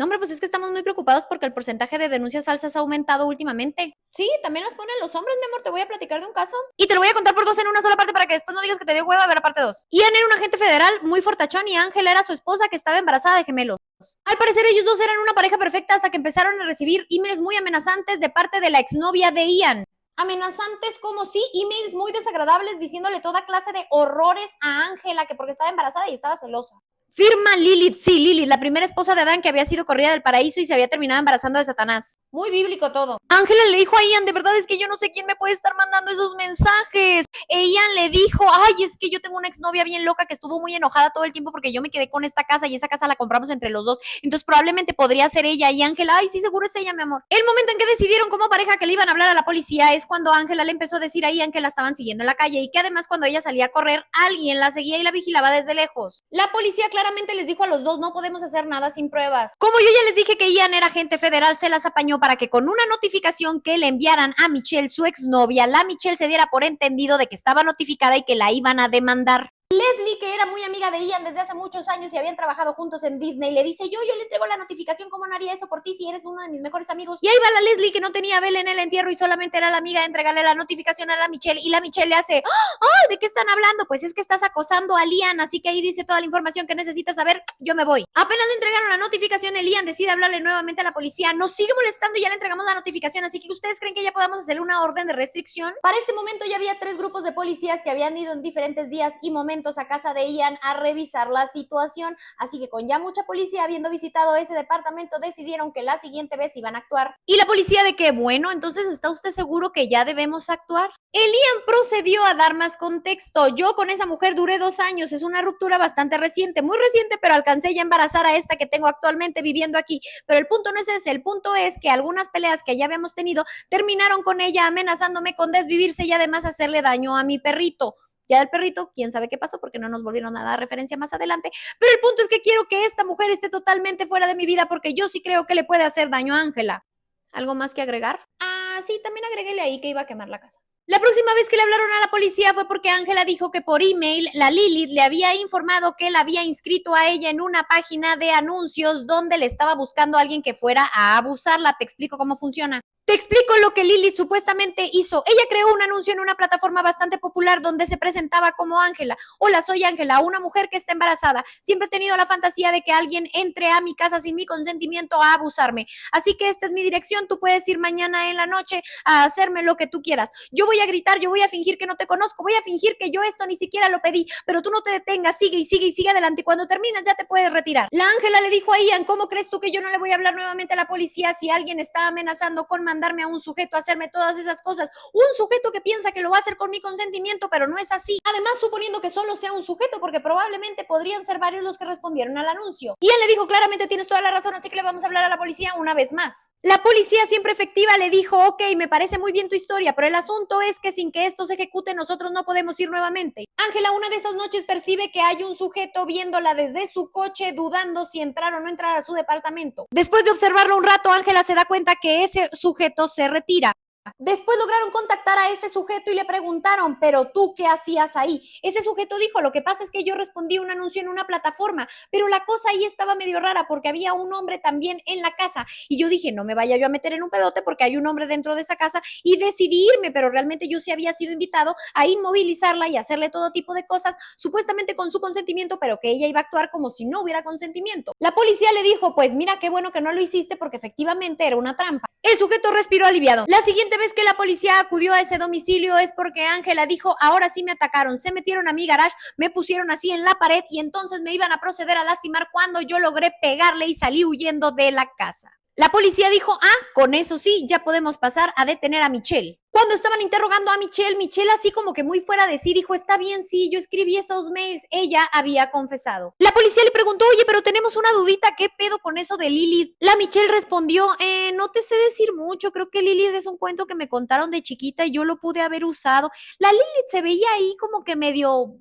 No, hombre, pues es que estamos muy preocupados porque el porcentaje de denuncias falsas ha aumentado últimamente. Sí, también las ponen los hombres, mi amor. Te voy a platicar de un caso. Y te lo voy a contar por dos en una sola parte para que después no digas que te dio hueva a ver la parte dos. Ian era un agente federal muy fortachón y Ángela era su esposa que estaba embarazada de gemelos. Al parecer ellos dos eran una pareja perfecta hasta que empezaron a recibir emails muy amenazantes de parte de la exnovia de Ian. Amenazantes como sí, emails muy desagradables diciéndole toda clase de horrores a Ángela que porque estaba embarazada y estaba celosa. Firma Lilith, sí, Lilith, la primera esposa de Adán que había sido corrida del paraíso y se había terminado embarazando de Satanás. Muy bíblico todo. Ángela le dijo a Ian, de verdad es que yo no sé quién me puede estar mandando esos mensajes. E Ian le dijo, ay, es que yo tengo una exnovia bien loca que estuvo muy enojada todo el tiempo porque yo me quedé con esta casa y esa casa la compramos entre los dos. Entonces probablemente podría ser ella. Y Ángela, ay, sí, seguro es ella, mi amor. El momento en que decidieron como pareja que le iban a hablar a la policía es cuando Ángela le empezó a decir a Ian que la estaban siguiendo en la calle y que además cuando ella salía a correr, alguien la seguía y la vigilaba desde lejos. La policía claramente les dijo a los dos, no podemos hacer nada sin pruebas. Como yo ya les dije que Ian era agente federal, se las apañó para que con una notificación que le enviaran a Michelle, su exnovia, la Michelle se diera por entendido de que estaba notificada y que la iban a demandar. Leslie, que era muy amiga de Ian desde hace muchos años y habían trabajado juntos en Disney, le dice, yo le entrego la notificación, ¿cómo no haría eso por ti si eres uno de mis mejores amigos? Y ahí va la Leslie que no tenía vela en el entierro y solamente era la amiga de entregarle la notificación a la Michelle y la Michelle le hace, ¡ay! ¿De qué están hablando? Pues es que estás acosando a Ian, así que ahí dice toda la información que necesitas saber, yo me voy. Apenas le entregaron la notificación, el Ian decide hablarle nuevamente a la policía, nos sigue molestando y ya le entregamos la notificación, así que ustedes creen que ya podamos hacerle una orden de restricción. Para este momento ya había 3 grupos de policías que habían ido en diferentes días y momentos a casa de Ian a revisar la situación, así que con ya mucha policía habiendo visitado ese departamento decidieron que la siguiente vez iban a actuar. Y la policía de que, bueno, entonces ¿está usted seguro que ya debemos actuar? El Ian procedió a dar más contexto. Yo con esa mujer duré 2 años, es una ruptura bastante reciente, muy reciente, pero alcancé ya a embarazar a esta que tengo actualmente viviendo aquí. Pero el punto no es ese, el punto es que algunas peleas que ya habíamos tenido terminaron con ella amenazándome con desvivirse y además hacerle daño a mi perrito. Ya del perrito, quién sabe qué pasó porque no nos volvieron a dar referencia más adelante, pero el punto es que quiero que esta mujer esté totalmente fuera de mi vida porque yo sí creo que le puede hacer daño a Ángela. ¿Algo más que agregar? Ah, sí, también agréguele ahí que iba a quemar la casa. La próxima vez que le hablaron a la policía fue porque Ángela dijo que por email la Lilith le había informado que él había inscrito a ella en una página de anuncios donde le estaba buscando a alguien que fuera a abusarla. Te explico cómo funciona. Te explico lo que Lilith supuestamente hizo. Ella creó un anuncio en una plataforma bastante popular donde se presentaba como Ángela. Hola, soy Ángela, una mujer que está embarazada. Siempre he tenido la fantasía de que alguien entre a mi casa sin mi consentimiento a abusarme. Así que esta es mi dirección. Tú puedes ir mañana en la noche a hacerme lo que tú quieras. Yo voy a gritar, yo voy a fingir que no te conozco, voy a fingir que yo esto ni siquiera lo pedí, pero tú no te detengas, sigue y sigue y sigue adelante y cuando terminas ya te puedes retirar. La Ángela le dijo a Ian, ¿cómo crees tú que yo no le voy a hablar nuevamente a la policía si alguien está amenazando con mandarme a un sujeto a hacerme todas esas cosas? Un sujeto que piensa que lo va a hacer con mi consentimiento, pero no es así. Además, suponiendo que solo sea un sujeto, porque probablemente podrían ser varios los que respondieron al anuncio. Ian le dijo, claramente tienes toda la razón, así que le vamos a hablar a la policía una vez más. La policía siempre efectiva le dijo, ok, me parece muy bien tu historia, pero el asunto es que sin que esto se ejecute nosotros no podemos ir nuevamente. Ángela una de esas noches percibe que hay un sujeto viéndola desde su coche dudando si entrar o no entrar a su departamento. Después de observarlo un rato, Ángela se da cuenta que ese sujeto se retira. Después lograron contactar a ese sujeto y le preguntaron, ¿pero tú qué hacías ahí? Ese sujeto dijo, lo que pasa es que yo respondí un anuncio en una plataforma, pero la cosa ahí estaba medio rara porque había un hombre también en la casa y yo dije, no me vaya yo a meter en un pedote porque hay un hombre dentro de esa casa y decidí irme, pero realmente yo sí había sido invitado a inmovilizarla y hacerle todo tipo de cosas, supuestamente con su consentimiento, pero que ella iba a actuar como si no hubiera consentimiento. La policía le dijo, pues mira qué bueno que no lo hiciste porque efectivamente era una trampa. El sujeto respiró aliviado. La siguiente vez que la policía acudió a ese domicilio es porque Ángela dijo, ahora sí me atacaron, se metieron a mi garage, me pusieron así en la pared y entonces me iban a proceder a lastimar cuando yo logré pegarle y salí huyendo de la casa. La policía dijo, con eso sí, ya podemos pasar a detener a Michelle. Cuando estaban interrogando a Michelle, Michelle así como que muy fuera de sí dijo, está bien, sí, yo escribí esos mails. Ella había confesado. La policía le preguntó, oye, pero tenemos una dudita, ¿qué pedo con eso de Lilith? La Michelle respondió, no te sé decir mucho, creo que Lilith es un cuento que me contaron de chiquita y yo lo pude haber usado. La Lilith se veía ahí como que medio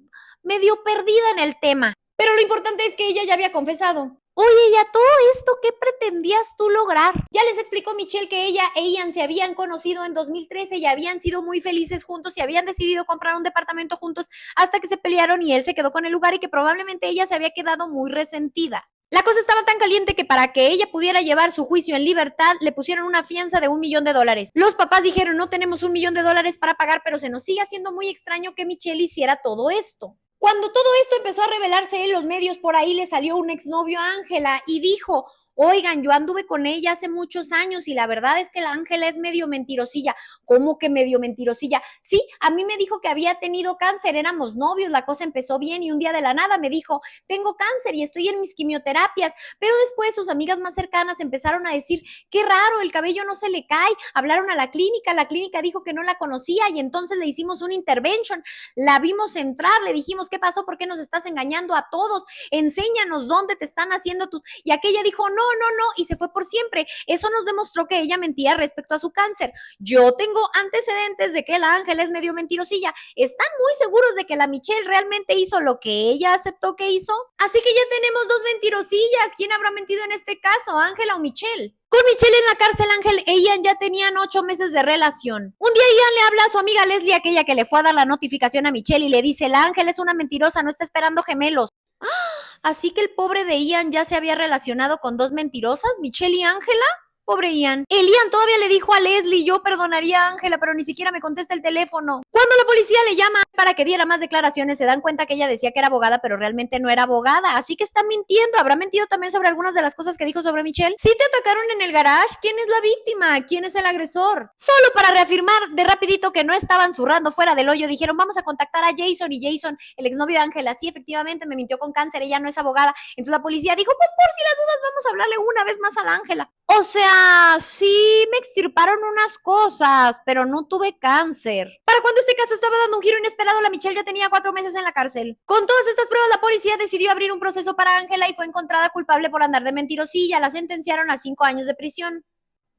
perdida en el tema. Pero lo importante es que ella ya había confesado. Oye, ¿y a todo esto qué pretendías tú lograr? Ya les explicó Michelle que ella e Ian se habían conocido en 2013 y habían sido muy felices juntos y habían decidido comprar un departamento juntos hasta que se pelearon y él se quedó con el lugar y que probablemente ella se había quedado muy resentida. La cosa estaba tan caliente que para que ella pudiera llevar su juicio en libertad, le pusieron una fianza de $1,000,000. Los papás dijeron, no tenemos $1,000,000 para pagar, pero se nos sigue haciendo muy extraño que Michelle hiciera todo esto. Cuando todo esto empezó a revelarse en los medios, por ahí le salió un exnovio a Ángela y dijo, oigan, yo anduve con ella hace muchos años y la verdad es que la Ángela es medio mentirosilla. ¿Cómo que medio mentirosilla? Sí, a mí me dijo que había tenido cáncer, éramos novios, la cosa empezó bien y un día de la nada me dijo, tengo cáncer y estoy en mis quimioterapias, pero después sus amigas más cercanas empezaron a decir, qué raro, el cabello no se le cae, hablaron a la clínica dijo que no la conocía y entonces le hicimos una intervention, la vimos entrar, le dijimos, ¿qué pasó? ¿Por qué nos estás engañando a todos? Enséñanos dónde te están haciendo tus... Y aquella dijo, no, y se fue por siempre. Eso nos demostró que ella mentía respecto a su cáncer. Yo tengo antecedentes de que la Ángela es medio mentirosilla. ¿Están muy seguros de que la Michelle realmente hizo lo que ella aceptó que hizo? Así que ya tenemos dos mentirosillas. ¿Quién habrá mentido en este caso, Ángela o Michelle? Con Michelle en la cárcel, Ángel e Ian ya tenían 8 meses de relación. Un día Ian le habla a su amiga Leslie, aquella que le fue a dar la notificación a Michelle, y le dice, la Ángel es una mentirosa, no está esperando gemelos. Así que el pobre de Ian ya se había relacionado con dos mentirosas, Michelle y Ángela. Pobre Ian. El Ian todavía le dijo a Leslie, yo perdonaría a Ángela, pero ni siquiera me contesta el teléfono. Cuando la policía le llama para que diera más declaraciones, se dan cuenta que ella decía que era abogada, pero realmente no era abogada. Así que está mintiendo. ¿Habrá mentido también sobre algunas de las cosas que dijo sobre Michelle? ¿Sí te atacaron en el garage? ¿Quién es la víctima? ¿Quién es el agresor? Solo para reafirmar de rapidito que no estaban zurrando fuera del hoyo, dijeron, vamos a contactar a Jason. Y Jason, el exnovio de Ángela, sí, efectivamente me mintió con cáncer, ella no es abogada. Entonces la policía dijo, pues por si las dudas vamos a hablarle una vez más a la Ángela. O sea, sí me extirparon unas cosas, pero no tuve cáncer. Para cuando este caso estaba dando un giro inesperado, la Michelle ya tenía 4 meses en la cárcel. Con todas estas pruebas, la policía decidió abrir un proceso para Ángela y fue encontrada culpable por andar de mentirosilla. La sentenciaron a 5 años de prisión.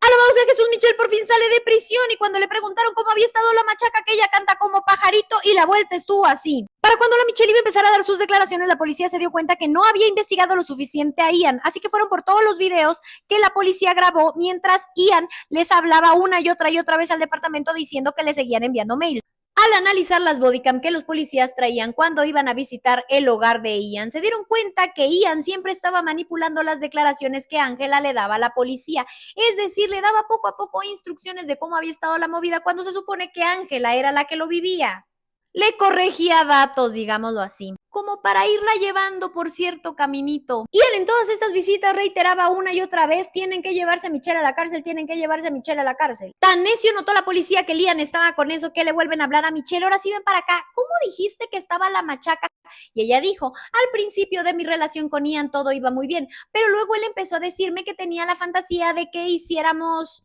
Alabado sea Jesús, Michelle por fin sale de prisión y cuando le preguntaron cómo había estado la machaca, que ella canta como pajarito y la vuelta estuvo así. Para cuando la Michelle iba a empezar a dar sus declaraciones, la policía se dio cuenta que no había investigado lo suficiente a Ian, así que fueron por todos los videos que la policía grabó mientras Ian les hablaba una y otra vez al departamento diciendo que le seguían enviando mail. Al analizar las bodycam que los policías traían cuando iban a visitar el hogar de Ian, se dieron cuenta que Ian siempre estaba manipulando las declaraciones que Ángela le daba a la policía. Es decir, le daba poco a poco instrucciones de cómo había estado la movida cuando se supone que Ángela era la que lo vivía. Le corregía datos, digámoslo así, como para irla llevando por cierto caminito. Ian en todas estas visitas reiteraba una y otra vez, tienen que llevarse a Michelle a la cárcel, tienen que llevarse a Michelle a la cárcel. Tan necio notó la policía que Ian estaba con eso que le vuelven a hablar a Michelle, ahora sí ven para acá, ¿cómo dijiste que estaba la machaca? Y ella dijo, al principio de mi relación con Ian todo iba muy bien, pero luego él empezó a decirme que tenía la fantasía de que hiciéramos...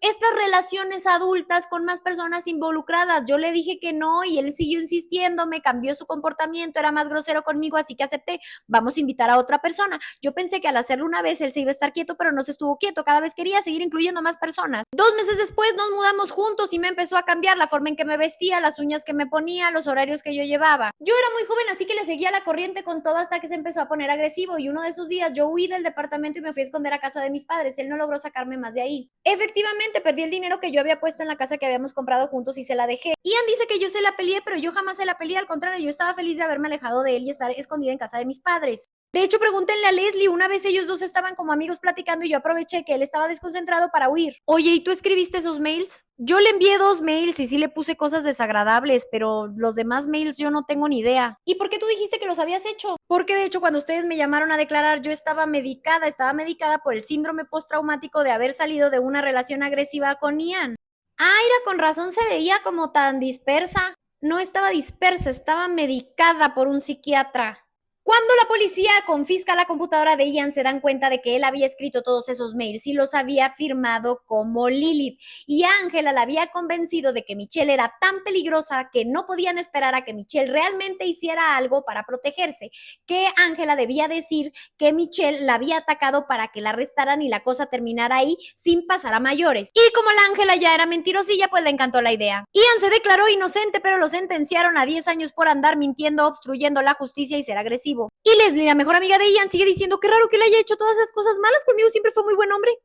estas relaciones adultas con más personas involucradas. Yo le dije que no y él siguió insistiendo, me cambió su comportamiento, era más grosero conmigo, así que acepté, vamos a invitar a otra persona. Yo pensé que al hacerlo una vez él se iba a estar quieto, pero no se estuvo quieto, cada vez quería seguir incluyendo a más personas. 2 meses después nos mudamos juntos y me empezó a cambiar la forma en que me vestía, las uñas que me ponía, los horarios que yo llevaba. Yo era muy joven, así que le seguía la corriente con todo hasta que se empezó a poner agresivo y uno de esos días yo huí del departamento y me fui a esconder a casa de mis padres. Él no logró sacarme más de ahí. Efectivamente, perdí el dinero que yo había puesto en la casa que habíamos comprado juntos y se la dejé. Ian dice que yo se la peleé, pero yo jamás se la peleé, al contrario, yo estaba feliz de haberme alejado de él y estar escondida en casa de mis padres. De hecho, pregúntenle a Leslie, una vez ellos dos estaban como amigos platicando y yo aproveché que él estaba desconcentrado para huir. Oye, ¿y tú escribiste esos mails? Yo le envié 2 mails y sí le puse cosas desagradables, pero los demás mails yo no tengo ni idea. ¿Y por qué tú dijiste que los habías hecho? Porque de hecho cuando ustedes me llamaron a declarar yo estaba medicada por el síndrome postraumático de haber salido de una relación agresiva con Ian. Ah, era con razón se veía como tan dispersa. No estaba dispersa, estaba medicada por un psiquiatra. Cuando la policía confisca la computadora de Ian, se dan cuenta de que él había escrito todos esos mails y los había firmado como Lilith. Y Ángela la había convencido de que Michelle era tan peligrosa que no podían esperar a que Michelle realmente hiciera algo para protegerse. Que Ángela debía decir que Michelle la había atacado para que la arrestaran y la cosa terminara ahí sin pasar a mayores. Y como la Ángela ya era mentirosilla, pues le encantó la idea. Ian se declaró inocente, pero lo sentenciaron a 10 años por andar mintiendo, obstruyendo la justicia y ser agresivo. Y Leslie, la mejor amiga de Ian, sigue diciendo que raro que le haya hecho todas esas cosas malas, conmigo siempre fue muy buen hombre.